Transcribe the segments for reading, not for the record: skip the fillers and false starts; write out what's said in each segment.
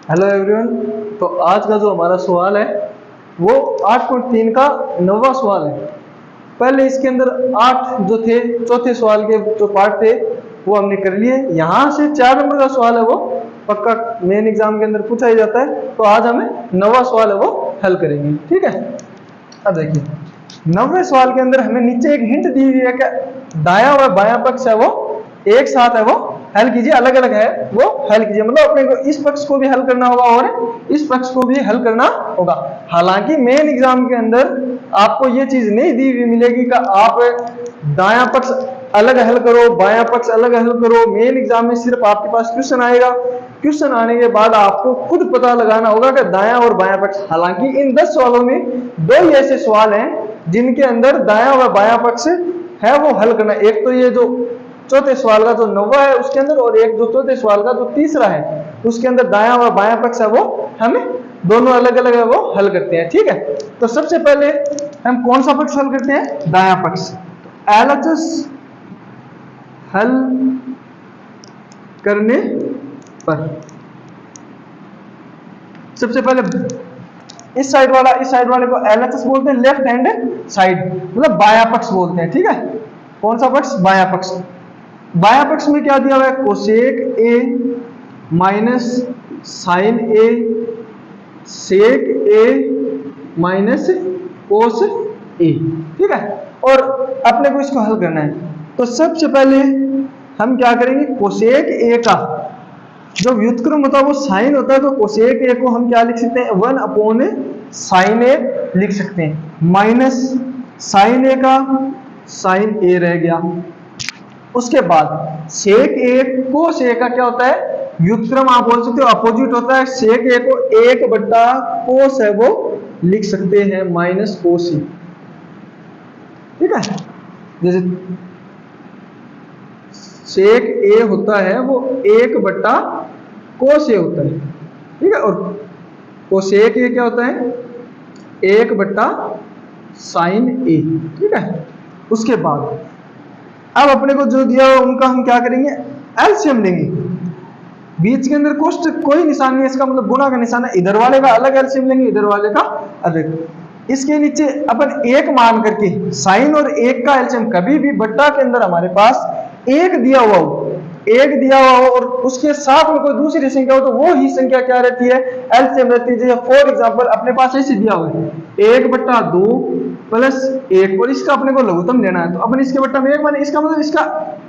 Hello everyone. तो आज का जो हमारा सवाल है वो 8.3 का 9वां सवाल है। पहले इसके अंदर 8 जो थे चौथे सवाल के जो पार्ट थे वो हमने कर लिए। यहाँ से 4 नंबर का सवाल है वो पक्का मेन एग्जाम के अंदर पूछा ही जाता है। तो आज हमें 9वां सवाल है वो हल करेंगे, ठीक है। अब देखिए 9वें सवाल के अंदर हमें नीचे एक हिंट दी हुई है कि दाया और बायां पक्ष है वो एक साथ है वो हल कीजिए, अलग अलग है वो हल कीजिए। मतलब अपने को इस पक्ष को भी हल करना होगा और इस पक्ष को भी हल करना होगा। हालांकि मेन एग्जाम के अंदर आपको ये चीज नहीं दी हुई मिलेगी कि आप दायां पक्ष अलग हल करो, बायां पक्ष अलग हल करो। मेन एग्जाम में सिर्फ आपके पास क्वेश्चन आएगा, क्वेश्चन आने के बाद आपको खुद पता लगाना होगा कि दायां और बायां पक्ष। हालांकि इन 10 सवालों में 2 ही ऐसे सवाल हैं जिनके अंदर दायां व बायां पक्ष है वो हल करना। एक तो ये जो चौथे सवाल का जो 9वां है उसके अंदर, और एक जो चौथे सवाल का जो तीसरा है उसके अंदर दायां और बायां पक्ष है वो हमें दोनों अलग अलग है वो हल करते हैं, ठीक है। तो सबसे पहले हम कौन सा पक्ष हल करते हैं? दायां पक्ष। एलएचएस हल करने पर सबसे पहले इस साइड वाले को एलएचएस बोलते हैं, लेफ्ट हैंड साइड मतलब बायां पक्ष बोलते हैं, ठीक है। कौन सा पक्ष? बायां पक्ष। बायां पक्ष में क्या दिया हुआ है? Cosec A minus sine A sec A minus cos A, ठीक है। और अपने को इसको हल करना है। तो सबसे पहले हम क्या करेंगे? कोसेक ए का जो व्युत्क्रम होता है वो साइन होता है, तो कोसेक ए को हम क्या लिख सकते हैं? 1 अपॉन साइन ए लिख सकते हैं, माइनस साइन ए का साइन ए रह गया। उसके बाद सेक ए कोस ए का क्या होता है? व्युत्क्रम आप बोल सकते हो, अपोजिट होता है। सेक ए को 1 बट्टा कोस है वो लिख सकते हैं, माइनस कोस ए, ठीक है। जैसे सेक ए होता है वो 1 बट्टा कोस ए होता है, ठीक है। और कोसेक ए क्या होता है? 1 बट्टा साइन ए, ठीक है। उसके बाद अब अपने को जो दिया हुआ उनका हम क्या करेंगे? एलसीएम लेंगे। बीच के अंदर कोई निशान नहीं है, इसका मतलब गुणा का निशान है। इधर वाले का अलग एलसीएम लेंगे, इधर वाले का अलग। इसके नीचे अपन 1 मान करके साइन और 1 का एलसीएम, कभी भी बट्टा के अंदर हमारे पास 1 दिया हुआ हो, 1 दिया हुआ हो और उसके साथ में कोई दूसरी संख्या हो तो वो ही संख्या क्या रहती है? एलसीएम रहती है। जैसे फॉर एग्जांपल अपने पास ऐसे दिया हुआ है 1 बट्टा 2 प्लस 1 और इसका अपने को लघुत्तम लेना है, तो अपन इसके बट्टा में 1 माने, इसका मतलब इसका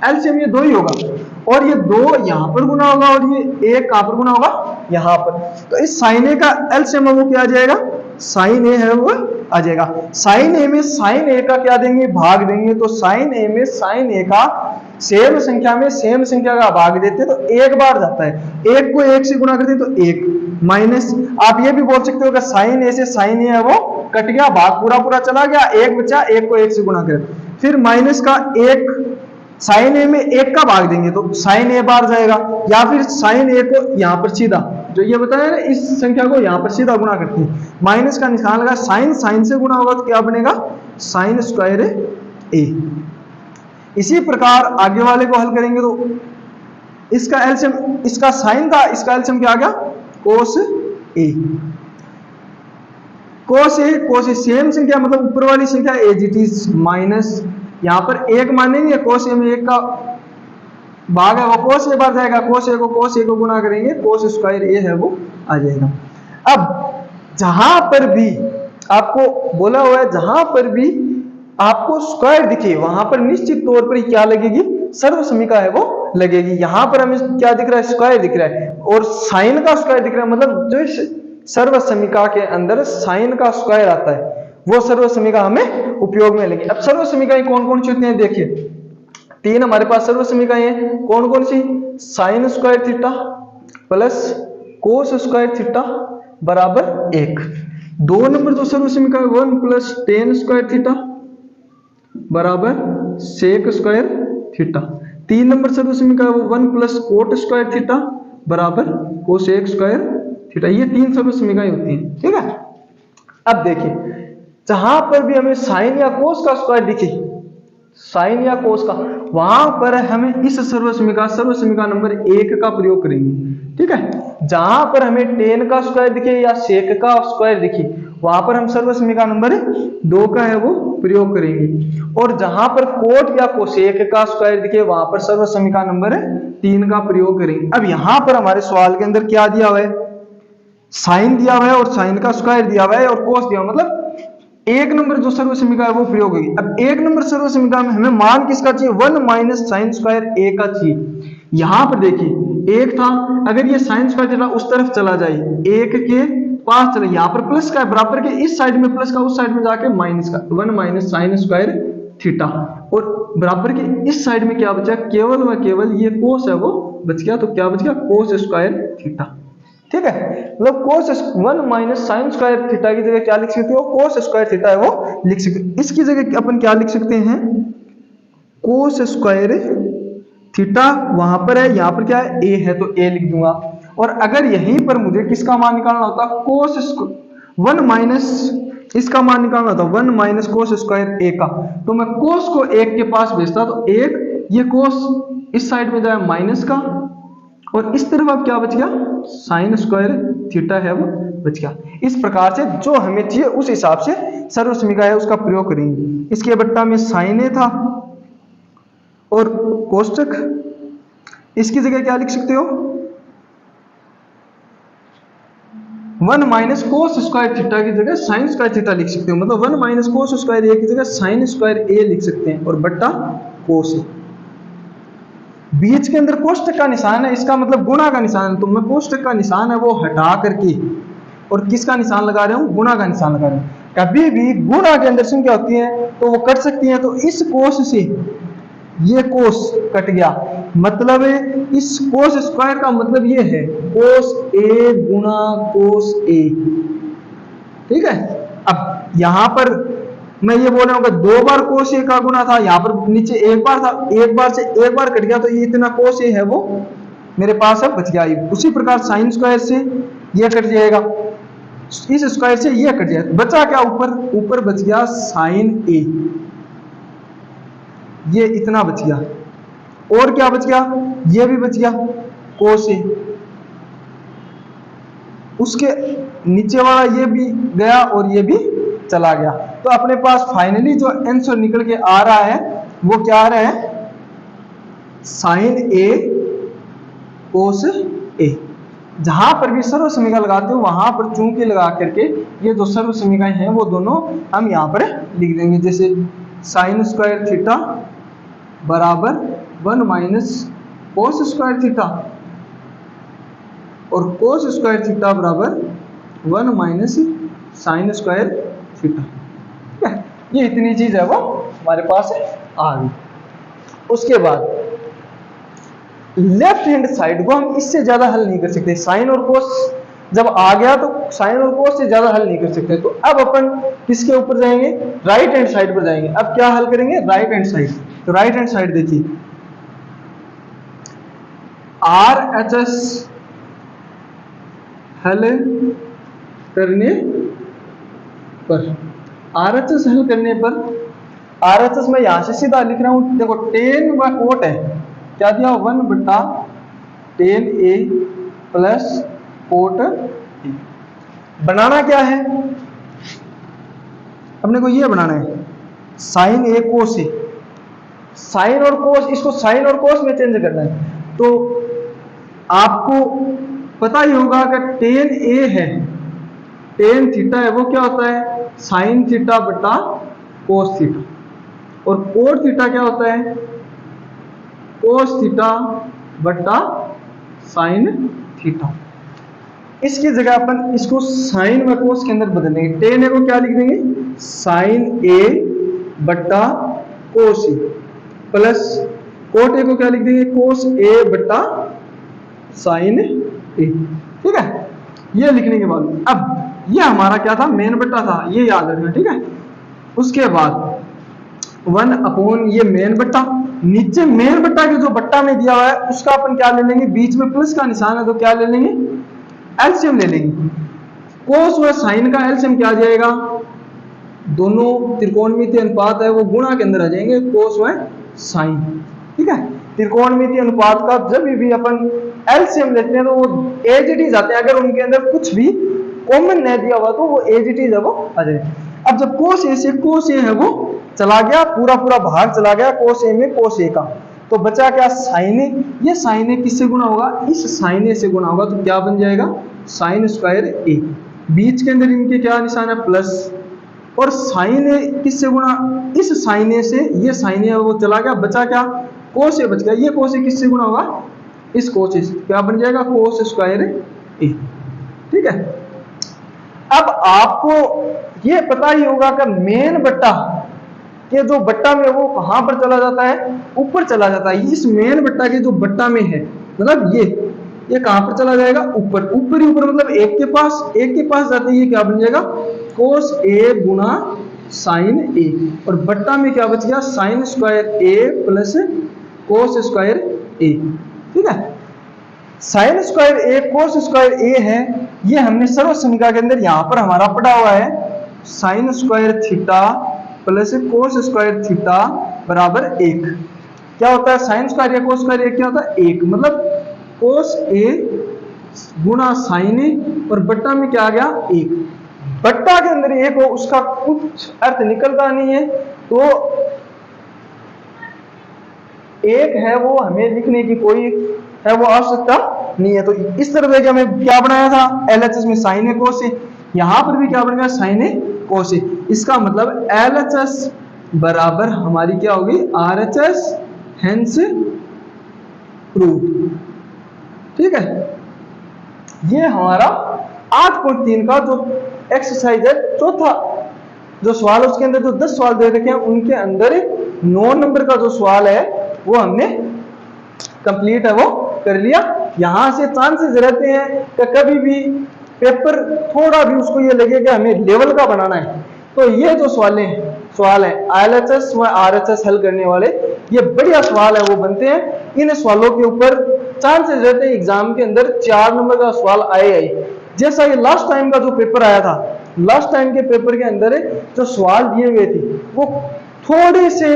एलसीएम ये 2 ही होगा। और ये 2 यहां पर गुना होगा और ये 1 कहां पर गुना होगा? यहां पर। तो इस साइन ए का एलसीएम वो क्या आ जाएगा? साइन ए है वो आ जाएगा। साइन ए में साइन ए का क्या देंगे? भाग देंगे। तो साइन ए में साइन ए का सेम संख्या में सेम संख्या का भाग देते तो 1 बार जाता है। 1 को 1 से गुणा करते तो 1 माइनस। आप ये भी बोल सकते हो कि साइन ए से साइन ए है वो कट गया, भाग पूरा पूरा चला गया, 1 बचा, 1 को 1 से गुणा करें। फिर माइनस का 1, साइन ए में 1 का भाग देंगे तो साइन ए बार जाएगा, या फिर साइन ए को यहां पर सीधा जो ये बताया ना इस संख्या को यहां पर सीधा गुणा करते हैं। माइनस का निशान लगा, साइन साइन से गुणा होगा तो क्या बनेगा? साइन स्क्वायर ए। इसी प्रकार आगे वाले को हल करेंगे तो इसका एलसीएम, इसका साइन था, इसका एलसीएम क्या आ गया? कोस ए। कोस ए सेम संख्या मतलब ऊपर वाली संख्या एज इट इज माइनस, यहां पर 1 मानेंगे, कोस ए में 1 का भाग है वो कोस ए बार जाएगा, कोस ए को गुणा करेंगे, कोस स्क्वायर ए है वो आ जाएगा। अब जहां पर भी आपको बोला हुआ है, जहां पर भी आपको स्क्वायर दिखे वहां पर निश्चित तौर पर क्या लगेगी? सर्वसमीका है वो लगेगी। यहां पर हमें क्या दिख रहा है? स्क्वायर दिख रहा है और साइन का स्क्वायर दिख रहा है, मतलब जो सर्वसमीका के अंदर साइन का स्क्वायर आता है वो सर्वसमीका हमें उपयोग में लेंगे। अब सर्वसमीकाएं कौन कौन सी होती हैं? देखिए 3 हमारे पास सर्वसमीकाएं हैं। कौन कौन सी? Sine squared theta plus cos squared theta बराबर 1। 2 नंबर जो सर्वसमीका है 1 प्लस टेन स्क्वायर थीटा बराबर सेक स्क्वायर थीटा। 3 नंबर सर्वसमीका है वो 1 प्लस कोट स्क्वायर थीटा बराबर कोसेक स्क्वायर थीटा। ये 3 सर्वसमीकाएं होती हैं, ठीक है। अब देखिए जहां पर भी हमें साइन या कोस का स्क्वायर दिखे, साइन या कोस का, वहां पर हमें इस सर्वसमीका नंबर 1 का प्रयोग करेंगे। ठीक है, जहां पर हमें टेन का स्क्वायर दिखे या सेक का स्क्वायर दिखे, वहां पर हम सर्वसमीका नंबर 2 का है वो प्रयोग करेंगे। और जहां पर कोट या कोसेक का स्क्वायर दिखे, वहां पर सर्वसमीका नंबर 3 का प्रयोग करेंगे। अब यहां पर हमारे सवाल के अंदर क्या दिया हुआ है, साइन दिया हुआ है और साइन का स्क्वायर दिया हुआ है और कोस दिया हुआ, मतलब 1 नंबर जो सर्वसमीका है वो प्रयोग होगी। अब 1 नंबर सर्वसमीका में हमें मान किसका चाहिए, 1 माइनस साइन स्क्वायर ए का चाहिए। यहां पर देखिए 1 था, अगर ये साइन स्क्वायर थीटा उस तरफ चला जाए, 1 के पास चले, यहां पर प्लस का है, बराबर के इस साइड में प्लस का, उस साइड में जाके माइनस का, 1 माइनस साइन स्क्वायर थीटा, और बराबर के इस साइड में क्या बचा, केवल व केवल ये कोस है वो बच गया। तो क्या बच गया, कोस स्क्वायर थीटा। ठीक है, मतलब कोस 1 माइनस साइन स्क्वायर थीटा की जगह क्या लिख सकते हो, कोस स्क्वायर थीटा है वो लिख सकते हो। इसकी जगह अपन क्या लिख सकते हैं, कोस स्क्वायर थीटा वहां पर है, यहां पर क्या है, ए है, तो ए लिख दूंगा। और अगर यहीं पर मुझे किसका मान निकालना होता, कोस 1 माइनस इसका मान निकालना होता 1 माइनस कोस स्क्वायर ए का, तो मैं कोस को 1 के पास भेजता, तो 1 ये कोस इस साइड में जाए माइनस का, और इस तरफ अब क्या बच गया, साइन स्क्वायर थीटा है वो बच गया। इस प्रकार से जो हमें चाहिए उस हिसाब से सर्वसमीका है उसका प्रयोग करेंगे। इसके बट्टा में साइन ए था और कोष्टक, इसकी जगह क्या लिख सकते हो, 1 माइनस कोस स्क्वायर थीटा की जगह साइन स्क्वायर थीटा लिख सकते हो, मतलब 1 माइनस कोस स्क्वायर ए की जगह साइन स्क्वायर ए लिख सकते हैं, और बट्टा कोस ए। बीच के अंदर कोष्टक का निशान है, इसका मतलब गुणा का निशान है, तो मैं कोष्टक का निशान है वो हटा करके और किसका निशान लगा रहा हूं, गुणा का निशान लगा रहा हूं। कभी भी गुणा के अंदर संख्या होती है तो वो कट सकती है, तो इस कोस से ये कोस कट गया, मतलब इस कोस स्क्वायर का मतलब ये है कोस ए गुणा कोस ए। ठीक है, अब यहां पर मैं ये बोल रहा हूं कि 2 बार कोस ए का गुना था, यहां पर नीचे 1 बार था, 1 बार से 1 बार कट गया, तो ये इतना कोस ए है वो मेरे पास अब बच गया। उसी प्रकार साइन स्क्वायर से ये कट जाएगा, इस स्क्वायर से ये कट जाएगा, बचा क्या, ऊपर बच गया साइन ए, ये इतना बच गया। और क्या बच गया, ये भी बच गया कोस ए, उसके नीचे वाला ये भी गया और ये भी चला गया। तो अपने पास फाइनली जो आंसर निकल के आ रहा है वो क्या आ रहा है, साइन ए कोस ए। जहां पर भी सर्वसमीका लगाते हो वहां पर चूंकि लगा करके ये जो सर्वसमीकाएं हैं वो दोनों हम यहां पर लिख देंगे, जैसे साइन स्क्वायर थीटा बराबर 1 माइनस कोस स्क्वायर थीटा और कोस स्क्वायर थीटा बराबर 1 माइनस साइन स्क्वायर थीटा। ठीक है, ये इतनी चीज है वो हमारे पास आ गई। उसके बाद लेफ्ट हैंड साइड को हम इससे ज्यादा हल नहीं कर सकते, साइन और कोस जब आ गया तो साइन और कोस से ज्यादा हल नहीं कर सकते, तो अब अपन किसके ऊपर जाएंगे, राइट हैंड साइड पर जाएंगे। अब क्या हल करेंगे, राइट हैंड साइड। तो राइट हैंड साइड देखिए, RHS हल करने पर, RHS हल करने पर, RHS में यहां से सीधा लिख रहा हूं, देखो टेन व कोट है, क्या दिया 1 बटा ten A plus cot A. बनाना क्या है, अपने को ये बनाना है साइन ए कोस ए, साइन और कोस, इसको साइन और कोस में चेंज करना है। तो आपको पता ही होगा कि टेन ए है, टेन थीटा है वो क्या होता है साइन थीटा बटा कोस थीटा, और कोट थीटा क्या होता है कोस थीटा बटा साइन थीटा। इसकी जगह अपन इसको साइन व कोस के अंदर बदलेंगे, टेन ए को क्या लिख देंगे साइन ए बटा कोस ए, प्लस कोट ए को क्या लिख देंगे कोस ए बटा साइन ए। ठीक है, ये लिखने के बाद अब ये हमारा क्या था मेन बट्टा था, ये याद रखना। ठीक है, उसके बाद 1 अपॉन ये मेन बट्टा, नीचे मेन बट्टा के जो बट्टा में दिया हुआ है उसका अपन क्या ले लेंगे, बीच में प्लस का निशान है तो क्या ले लेंगे एलसीएम ले लेंगे। कोस व साइन का एलसीएम क्या आ जाएगा दोनों त्रिकोणमितीय अनुपात है वो गुणा के अंदर आ जाएंगे, कोस व साइन। ठीक है, त्रिकोणमितीय अनुपात का जब भी अपन एलसीएम लेते हैं तो वो एज इट इज आते हैं, अगर उनके अंदर कुछ भी कॉमन नहीं दिया हुआ तो वो एज इट इज है वो आ जाएगा। अब जब कोस ए से कोस ए है वो चला गया, पूरा पूरा भाग चला गया कोस ए में कोस ए का, तो बचा क्या साइन ए। ये साइन ए किससे गुणा होगा, इस साइन ए से गुणा होगा, तो क्या बन जाएगा साइन स्क्वायर ए। बीच के अंदर इनके क्या निशान है प्लस, और साइन ए किससे गुणा, इस साइन ए से, ये साइन ए वो चला गया, बचा क्या कोस ए बच गया। ये कोस ए किससे गुणा होगा, इस कोस ए से, क्या बन जाएगा कोस स्क्वायर ए। ठीक है, अब आपको ये पता ही होगा कि मेन बट्टा के जो बट्टा में वो कहां पर चला जाता है, ऊपर चला जाता है। इस मेन बट्टा के जो बट्टा में है, मतलब ये कहां पर चला जाएगा, ऊपर। ऊपर ही ऊपर मतलब एक के पास जाते ही क्या बन जाएगा कोस ए गुना साइन ए, और बट्टा में क्या बच गया साइन स्क्वायर ए प्लस कोस स्क्वायर ए। ठीक है, साइन स्क्वायर ए कोस स्क्वायर ए है, ये हमने सर्व समीकरण के अंदर यहां पर हमारा पढ़ा हुआ है, sign squared theta plus cos squared theta बराबर 1। क्या होता है साइन स्क्वायर या कोस स्क्वायर, क्या होता है 1, मतलब कोस ए गुणा साइन ए, और बट्टा में क्या आ गया 1। बट्टा के अंदर 1 हो उसका कुछ अर्थ निकलता नहीं है, तो 1 है वो हमें लिखने की कोई है वो आवश्यकता नहीं है। तो इस तरह से हमें क्या बनाया था एलएचएस में साइन ए कोस ए, यहां पर भी क्या बन गया साइन ए कोस ए। इसका मतलब एलएचएस बराबर हमारी क्या होगी आरएचएस, हेंस प्रूव्ड। ठीक है, ये हमारा 8.3 का जो एक्सरसाइज है, चौथा जो सवाल उसके अंदर जो 10 सवाल दे रखे हैं उनके अंदर 9 नंबर का जो सवाल है वो हमने कंप्लीट है वो कर लिया। यहां से चांसेस रहते हैं कि कभी भी पेपर थोड़ा भी उसको ये लगे कि हमें लेवल का बनाना है, तो ये जो सवाल है एलएचएस व आरएचएस हल करने वाले, ये बढ़िया सवाल है वो बनते हैं। इन सवालों के ऊपर चांसेस रहते हैं एग्जाम के अंदर 4 नंबर का सवाल आए। जैसा ये लास्ट टाइम का जो पेपर आया था, लास्ट टाइम के पेपर के अंदर जो सवाल दिए हुए थे वो थोड़े से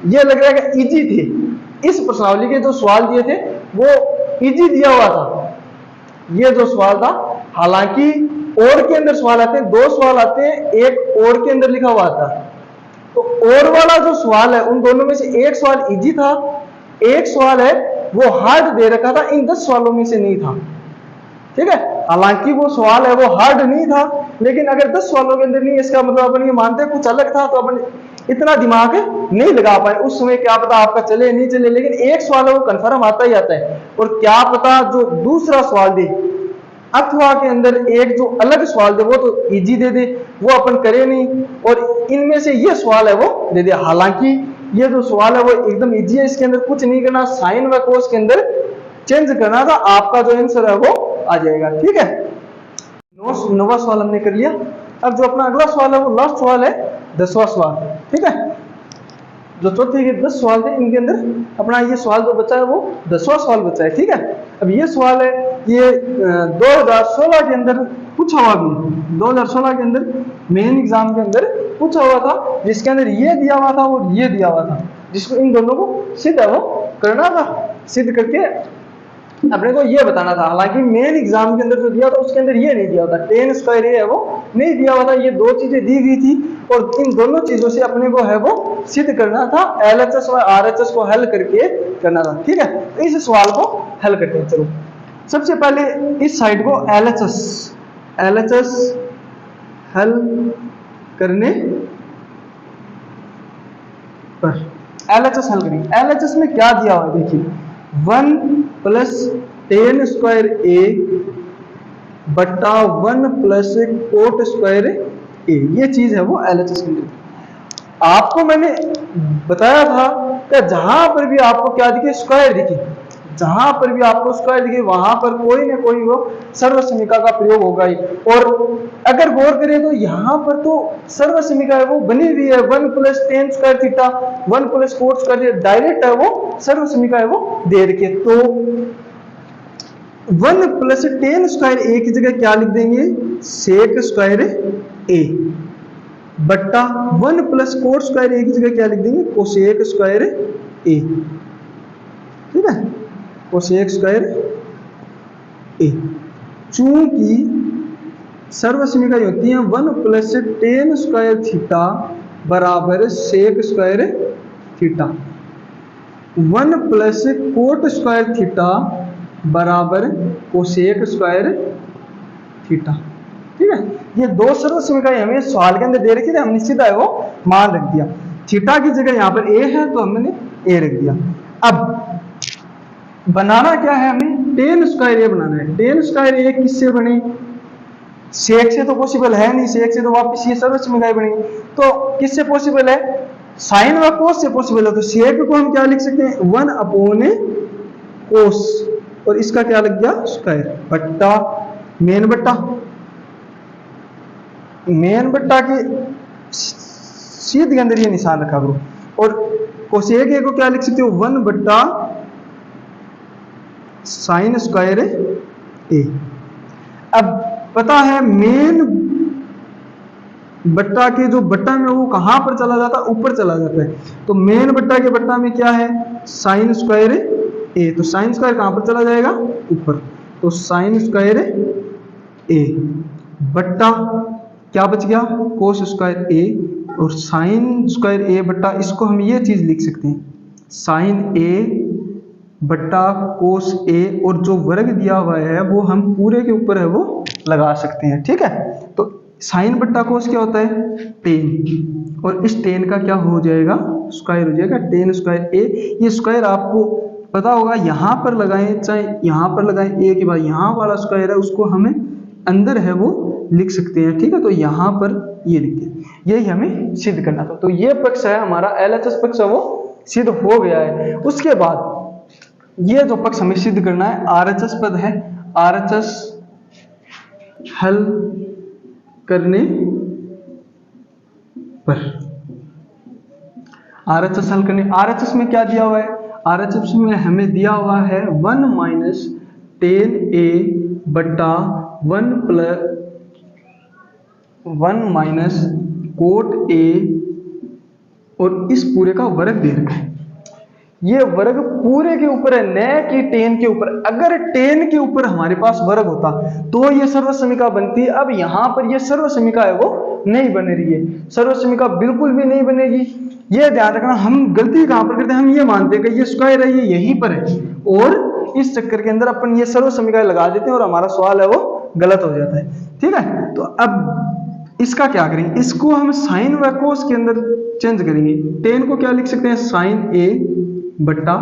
ये लग रहा है कि इजी थे। इस प्रश्नावली के जो सवाल दिए थे वो इजी दिया हुआ था, ये जो सवाल था। हालांकि और के अंदर सवाल आते हैं, 2 सवाल आते हैं, एक और के अंदर लिखा हुआ था, तो और वाला जो सवाल है उन दोनों में से एक सवाल इजी था, एक सवाल है वो हार्ड दे रखा था, इन 10 सवालों में से नहीं था। ठीक है, हालांकि वो सवाल है वो हार्ड नहीं था, लेकिन अगर 10 सवालों के अंदर नहीं, इसका मतलब अपन ये मानते हैं कुछ अलग था, तो अपन इतना दिमाग नहीं लगा पाए उस समय। क्या पता आपका चले नहीं चले, लेकिन एक सवाल है वो कंफर्म आता ही आता है। और क्या पता जो दूसरा सवाल दे अथवा के अंदर एक जो अलग सवाल दे वो तो इजी दे दे, वो अपन करे नहीं, और इनमें से ये सवाल है वो दे दे। हालांकि ये जो सवाल है वो एकदम इजी है, इसके अंदर कुछ नहीं करना, साइन व कोस के अंदर चेंज करना था, आपका जो आंसर है वो आ जाएगा। ठीक है, 9वां सवाल हमने कर लिया। अब जो अपना अगला सवाल है वो लास्ट सवाल है, 10वां सवाल। ठीक है, जो चौथे के 10 सवाल थे इनके अंदर अपना ये सवाल जो बचा है वो 10वां सवाल बचा है। ठीक है, अब ये सवाल है ये 2016 के अंदर पूछा हुआ भी, 2016 के अंदर मेन एग्जाम के अंदर पूछा हुआ था, जिसके अंदर ये दिया हुआ था और ये दिया हुआ था, जिसको इन दोनों को सिद्ध है वो करना था, सिद्ध करके अपने को ये बताना था। हालांकि मेन एग्जाम के अंदर जो दिया था उसके अंदर ये नहीं दिया होता, टेन स्क्वायर ए है वो नहीं दिया हुआ था, ये 2 चीजें दी गई थी, और इन दोनों चीजों से अपने को है वो सिद्ध करना था, एलएचएस और आरएचएस को हल करके करना था। ठीक है, तो इस सवाल को हल करते हैं। चलो सबसे पहले इस साइड को एलएचएस हल करने पर एलएचएस हल करेंगे। एलएचएस में क्या दिया हुआ है देखिए, 1 प्लस टेन स्क्वायर ए बट्टा 1 प्लस कोट स्क्वायर ए, ये चीज है वो एलएचएस के अंदर। आपको मैंने बताया था कि जहां पर भी आपको क्या दिखे स्क्वायर दिखे, जहां पर भी आपको स्क्वायर दिखे वहां पर कोई ना कोई वो सर्वसमीका का प्रयोग होगा ही। और अगर गौर करें तो यहाँ पर तो सर्वसमीका है वो बनी हुई है, 1 plus ten square theta 1 plus cot square, direct है वो सर्वसमीका है वो दे रखे। तो 1 प्लस टेन स्क्वायर ए की जगह क्या लिख देंगे सेक स्क्वायर ए। बट्टा 1 प्लस कोट स्क्वायर ए की जगह क्या लिख देंगे, कोसेक स्क्वायर ए, ठीक है, कोसेक स्क्वायर ए। चूंकि सर्वसमीका होती है 1 प्लस टेन स्क्वायर थीटा बराबर sec square theta, 1 plus cot square theta बराबर कोसेक स्क्वायर थीटा, ठीक है। ये दो सर्वसमीकाएं हमें सवाल के अंदर दे रखी थी, हमने सीधा है वो मान रख दिया। थीटा की जगह यहाँ पर ए है तो हमने ए रख दिया। अब बनाना क्या है, हमें टेन स्क्वायर ए बनाना है। टेन स्क्वायर ए किससे बने, सेक से तो पॉसिबल है नहीं, सेक से तो वापस ये सर्वसमीकाएं बनेगी, तो किससे पॉसिबल है, साइन व कोस से पॉसिबल है। तो सेक को हम क्या लिख सकते हैं, 1 अपॉन कोस, और इसका क्या लग गया स्क्वायर, बट्टा मेन बट्टा, मेन बट्टा के सीध के अंदर ये निशान रखा करो, और कोसेक ए को क्या लिख सकते हो, 1 बट्टा साइन स्क्वायर ए। अब पता है मेन बट्टा के जो बट्टा में वो कहां पर चला जाता है, ऊपर चला जाता है। तो मेन बट्टा के बट्टा में क्या है, साइन स्क्वायर ए, तो साइन स्क्वायर कहां पर चला जाएगा, ऊपर, तो साइन स्क्वायर ए बट्टा क्या बच गया, कोस स्क्वायर ए, और साइन स्क्वायर ए बट्टा, इसको हम ये चीज लिख सकते हैं, साइन ए बट्टा कोस ए, और जो वर्ग दिया हुआ है वो हम पूरे के ऊपर है वो लगा सकते हैं, ठीक है। तो साइन बट्टा कोस क्या होता है, टेन, और इस टेन का क्या हो जाएगा, स्क्वायर हो जाएगा, टेन स्क्वायर ए। ये स्क्वायर आपको पता होगा, यहां पर लगाएं चाहे यहां पर लगाएं, ए के बाद यहां वाला स्क्वायर है उसको हमें अंदर है वो लिख सकते हैं, ठीक है। तो यहां पर ये लिखते हैं, यही हमें सिद्ध करना था। तो ये पक्ष है हमारा LHS पक्ष है वो सिद्ध हो गया है। उसके बाद ये जो पक्ष हमें सिद्ध करना है RHS पद है, RHS हल करने पर, RHS हल करने, RHS में क्या दिया हुआ है, RHS में हमें दिया हुआ है 1 माइनस टेन ए बट्टा 1 माइनस कोट ए, और इस पूरे का वर्ग दे रखा है। ये वर्ग पूरे के ऊपर है, न कि टेन के ऊपर। अगर टेन के ऊपर हमारे पास वर्ग होता तो ये सर्वसमीका बनती। अब यहां पर ये सर्वसमीका है वो नहीं बन रही है, सर्वसमीका बिल्कुल भी नहीं बनेगी। ये ध्यान रखना, हम गलती कहां पर करते हैं, हम ये मानते हैं कि ये स्क्वायर है, ये यहीं पर है, और इस चक्कर के अंदर अपन ये सर्वसमीका लगा देते हैं और हमारा सवाल है वो गलत हो जाता है, ठीक है। तो अब इसका क्या करेंगे, इसको हम साइन व कोस के अंदर चेंज करेंगे। टेन को क्या लिख सकते हैं, साइन ए बट्टा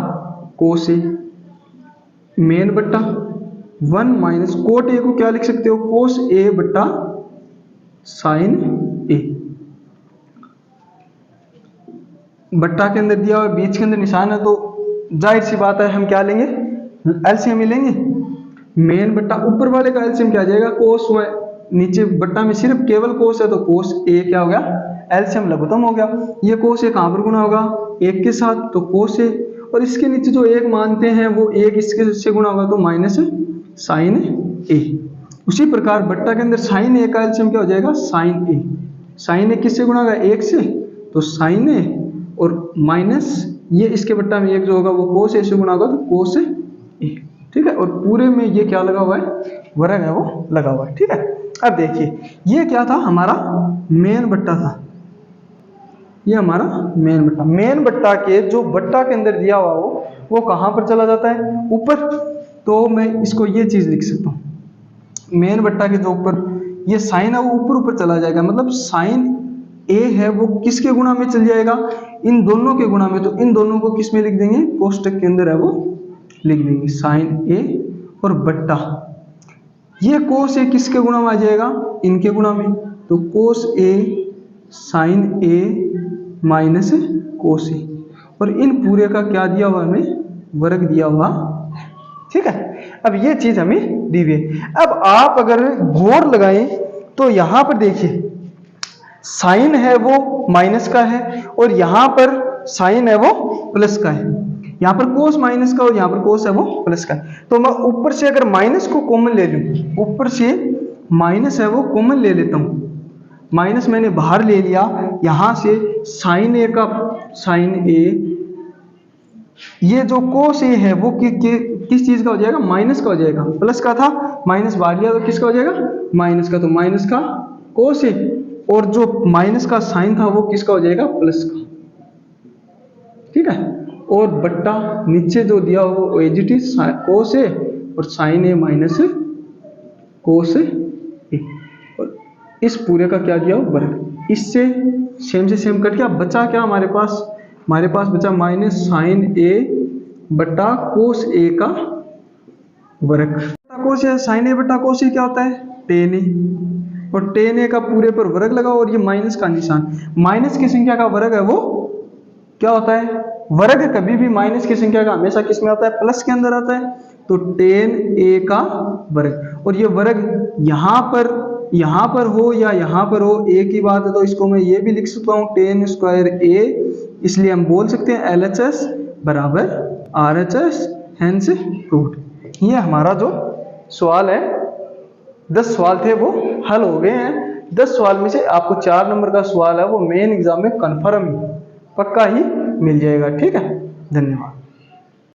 कोस ए, मेन बट्टा 1 माइनस कोट ए को क्या लिख सकते हो, कोस ए बट्टा साइन ए। बट्टा के अंदर दिया हुआ बीच के अंदर निशान है, तो जाहिर सी बात है हम क्या लेंगे, एलसीएम ही लेंगे। मेन बट्टा ऊपर वाले का एलसीएम क्या आ जाएगा, कोस हुआ, नीचे बट्टा में सिर्फ केवल कोस है तो कोस ए क्या हो गया, एलसीएम लघुत्तम हो गया। ये कोस ए कहां पर गुणा होगा, एक के साथ, तो कोस ए, और इसके नीचे जो एक मानते हैं वो एक इसके से गुणा होगा तो माइनस साइन ए। उसी प्रकार बट्टा के अंदर साइन ए का एलसीएम क्या हो जाएगा, साइन ए। साइन ए किससे गुणा होगा, एक से, तो साइन ए, और माइनस ये इसके बट्टा में एक जो होगा वो कोस ए से गुणा होगा तो कोस ए, ठीक है। और पूरे में ये क्या लगा हुआ है, वर्ग है वो लगा हुआ है, ठीक है। अब देखिए ये क्या था, हमारा मेन बट्टा था, ये हमारा मेन बट्टा। मेन बट्टा के जो बट्टा के अंदर दिया हुआ वो कहां पर चला जाता है, ऊपर। तो मैं इसको ये चीज लिख सकता हूं, मेन बट्टा के जो ऊपर ये साइन है वो ऊपर चला जाएगा, मतलब साइन ए है वो किसके गुणा में चल जाएगा, इन दोनों के गुणा में। तो इन दोनों को किस में लिख देंगे, कोष्टक के अंदर है वो लिख देंगे, साइन ए और बट्टा ये कोस ए किसके गुणा में आ जाएगा, इनके गुणा में। तो कोस ए साइन ए माइनस कोस ए, और इन पूरे का क्या दिया हुआ हमें, वर्ग दिया हुआ, ठीक है। अब ये चीज हमें दी हुई है। अब आप अगर गौर लगाएं तो यहां पर देखिए साइन है वो माइनस का है, और यहां पर साइन है वो प्लस का है। यहां पर कोस माइनस का और यहां पर कोस है वो प्लस का है। तो मैं ऊपर से अगर माइनस को कॉमन ले लूं, ऊपर से माइनस है वो कॉमन ले लेता हूं, माइनस मैंने बाहर ले लिया, यहां से साइन ए का साइन ए, ये जो कोस ए है वो किस चीज का हो जाएगा, माइनस का हो जाएगा। प्लस का था, माइनस बाहर लिया तो किसका हो जाएगा, माइनस का, तो माइनस का कोस ए, और जो माइनस का साइन था वो किसका हो जाएगा, प्लस का। ठीक है, और बट्टा नीचे जो दिया वो एज इट इज कोस ए और साइन ए माइनस कोस ए, और इस पूरे का क्या दिया वर्ग। इससे सेम से सेम कट गया, बचा क्या हमारे पास बचा माइनस साइन ए बट्टा कोस ए का वर्ग। कोस ए साइन ए बट्टा कोस ए क्या होता है, टेन ए, और टेन ए का पूरे पर वर्ग लगा, और ये माइनस का निशान, माइनस की संख्या का वर्ग है वो क्या होता है, वर्ग कभी भी माइनस की संख्या का हमेशा किस में आता है, प्लस के अंदर आता है। तो टेन ए का वर्ग, और ये वर्ग यहाँ पर हो या यहाँ पर हो एक ही बात है, तो इसको मैं ये भी लिख सकता हूँ टेन स्क्वायर ए, इसलिए हम बोल सकते हैं LHS बराबर RHS, हेंस प्रूव्ड। ये हमारा जो सवाल है 10 सवाल थे वो हल हो गए हैं। 10 सवाल में से आपको 4 नंबर का सवाल है वो मेन एग्जाम में कन्फर्म ही पक्का ही मिल जाएगा। ठीक है, धन्यवाद।